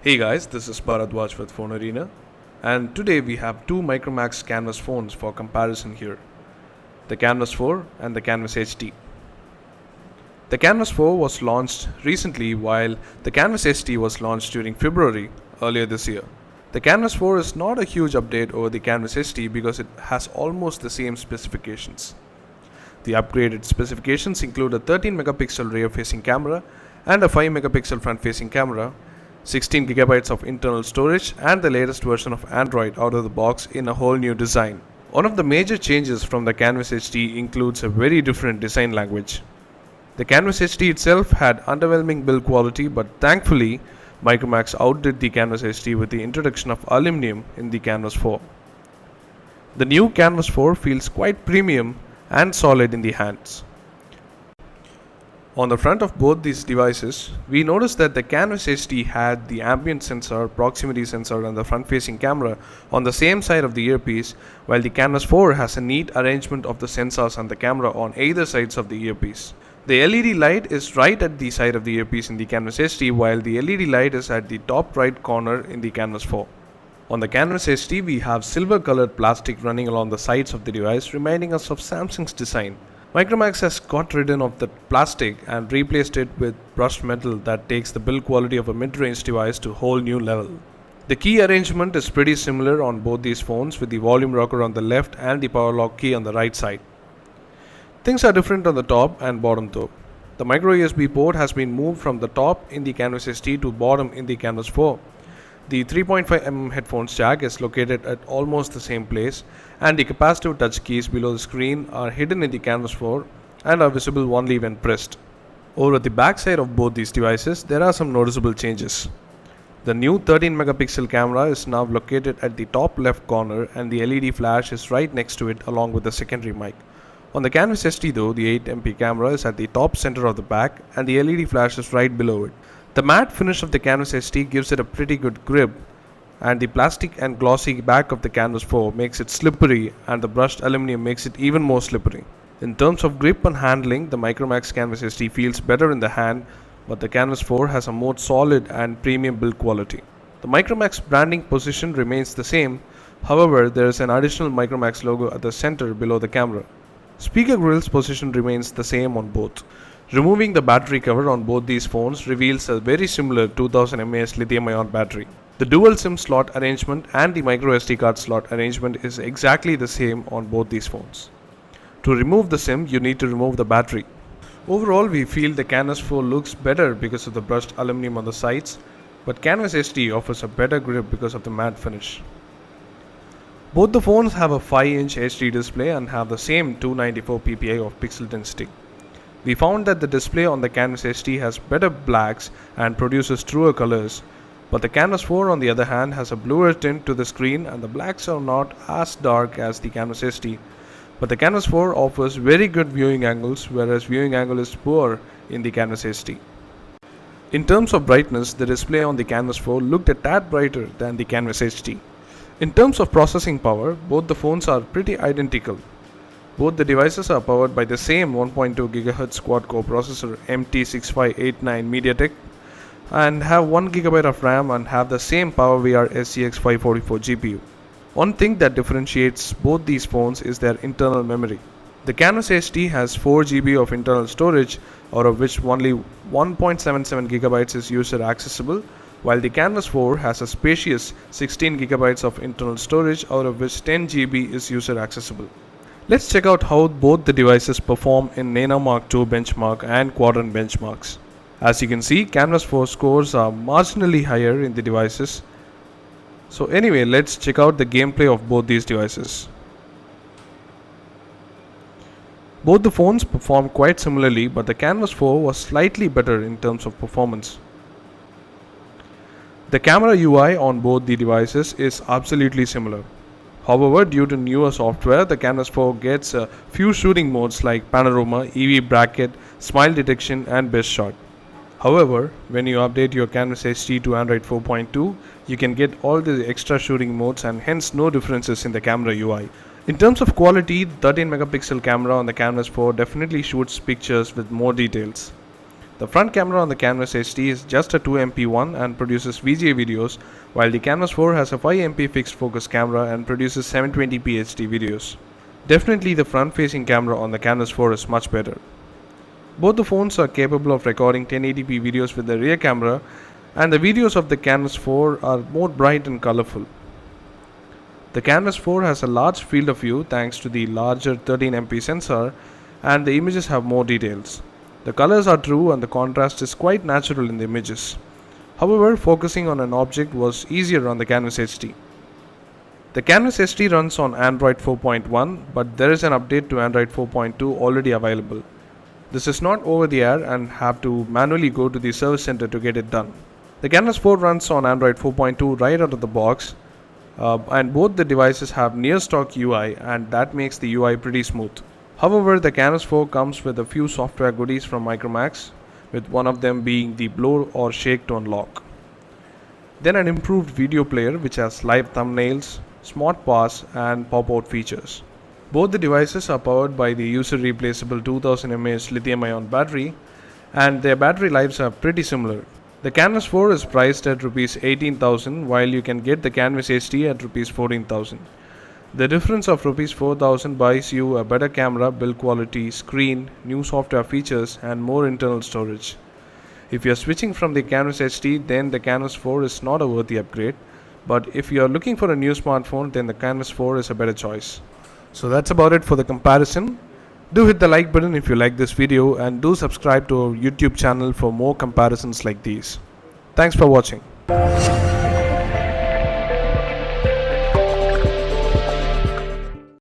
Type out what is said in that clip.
Hey guys, this is Bharadwaj with Phone Arena, and today we have two Micromax Canvas phones for comparison here, the Canvas 4 and the Canvas HD. The Canvas 4 was launched recently while the Canvas HD was launched during February earlier this year. The Canvas 4 is not a huge update over the Canvas HD because it has almost the same specifications. The upgraded specifications include a 13 megapixel rear facing camera and a 5 megapixel front facing camera, 16 gigabytes of internal storage, and the latest version of Android out of the box in a whole new design. One of the major changes from the Canvas HD includes a very different design language. The Canvas HD itself had underwhelming build quality, but thankfully Micromax outdid the Canvas HD with the introduction of aluminum in the Canvas 4. The new Canvas 4 feels quite premium and solid in the hands. On the front of both these devices, we noticed that the Canvas HD had the ambient sensor, proximity sensor, and the front-facing camera on the same side of the earpiece, while the Canvas 4 has a neat arrangement of the sensors and the camera on either sides of the earpiece. The LED light is right at the side of the earpiece in the Canvas HD, while the LED light is at the top right corner in the Canvas 4. On the Canvas HD, we have silver-colored plastic running along the sides of the device, reminding us of Samsung's design. Micromax has got rid of the plastic and replaced it with brushed metal that takes the build quality of a mid-range device to a whole new level. The key arrangement is pretty similar on both these phones, with the volume rocker on the left and the power lock key on the right side. Things are different on the top and bottom though. The micro USB port has been moved from the top in the Canvas HD to bottom in the Canvas 4. The 3.5mm headphones jack is located at almost the same place, and the capacitive touch keys below the screen are hidden in the Canvas 4 and are visible only when pressed. Over the back side of both these devices, there are some noticeable changes. The new 13 megapixel camera is now located at the top left corner, and the LED flash is right next to it along with the secondary mic. On the Canvas HD though, the 8MP camera is at the top center of the back, and the LED flash is right below it. The matte finish of the Canvas HD gives it a pretty good grip, and the plastic and glossy back of the Canvas 4 makes it slippery, and the brushed aluminum makes it even more slippery. In terms of grip and handling, the Micromax Canvas HD feels better in the hand, but the Canvas 4 has a more solid and premium build quality. The Micromax branding position remains the same, however there is an additional Micromax logo at the center below the camera. Speaker grill's position remains the same on both. Removing the battery cover on both these phones reveals a very similar 2000 mAh lithium-ion battery. The dual SIM slot arrangement and the microSD card slot arrangement is exactly the same on both these phones. To remove the SIM, you need to remove the battery. Overall, we feel the Canvas 4 looks better because of the brushed aluminum on the sides, but Canvas HD offers a better grip because of the matte finish. Both the phones have a 5-inch HD display and have the same 294 ppi of pixel density. We found that the display on the Canvas HD has better blacks and produces truer colors, but the Canvas 4 on the other hand has a bluer tint to the screen, and the blacks are not as dark as the Canvas HD. But the Canvas 4 offers very good viewing angles, whereas viewing angle is poor in the Canvas HD. In terms of brightness, the display on the Canvas 4 looked a tad brighter than the Canvas HD. In terms of processing power, both the phones are pretty identical. Both the devices are powered by the same 1.2 GHz quad-core processor MT6589 MediaTek and have 1 GB of RAM and have the same PowerVR SGX 544 GPU. One thing that differentiates both these phones is their internal memory. The Canvas HD has 4 GB of internal storage, out of which only 1.77 GB is user accessible, while the Canvas 4 has a spacious 16 GB of internal storage, out of which 10 GB is user accessible. Let's check out how both the devices perform in Nanomark 2 benchmark and Quadrant benchmarks. As you can see, Canvas 4 scores are marginally higher in the devices. So anyway, let's check out the gameplay of both these devices. Both the phones perform quite similarly, but the Canvas 4 was slightly better in terms of performance. The camera UI on both the devices is absolutely similar. However, due to newer software, the Canvas 4 gets a few shooting modes like panorama, EV bracket, smile detection, and best shot. However, when you update your Canvas HD to Android 4.2, you can get all the extra shooting modes and hence no differences in the camera UI. In terms of quality, the 13 megapixel camera on the Canvas 4 definitely shoots pictures with more details. The front camera on the Canvas HD is just a 2MP one and produces VGA videos, while the Canvas 4 has a 5MP fixed focus camera and produces 720p HD videos. Definitely the front facing camera on the Canvas 4 is much better. Both the phones are capable of recording 1080p videos with the rear camera, and the videos of the Canvas 4 are more bright and colorful. The Canvas 4 has a large field of view thanks to the larger 13MP sensor, and the images have more details. The colors are true and the contrast is quite natural in the images. However, focusing on an object was easier on the Canvas HD. The Canvas HD runs on Android 4.1, but there is an update to Android 4.2 already available. This is not over the air and have to manually go to the service center to get it done. The Canvas 4 runs on Android 4.2 right out of the box, and both the devices have near stock UI, and that makes the UI pretty smooth. However, the Canvas 4 comes with a few software goodies from Micromax, with one of them being the blow or shake to unlock. Then an improved video player which has live thumbnails, smart pause and pop-out features. Both the devices are powered by the user replaceable 2000 mAh lithium-ion battery, and their battery lives are pretty similar. The Canvas 4 is priced at Rs 18,000 while you can get the Canvas HD at Rs 14,000. The difference of Rs 4,000 buys you a better camera, build quality, screen, new software features and more internal storage. If you are switching from the Canvas HD, then the Canvas 4 is not a worthy upgrade, but if you are looking for a new smartphone, then the Canvas 4 is a better choice. So that's about it for the comparison. Do hit the like button if you like this video, and do subscribe to our YouTube channel for more comparisons like these. Thanks for watching.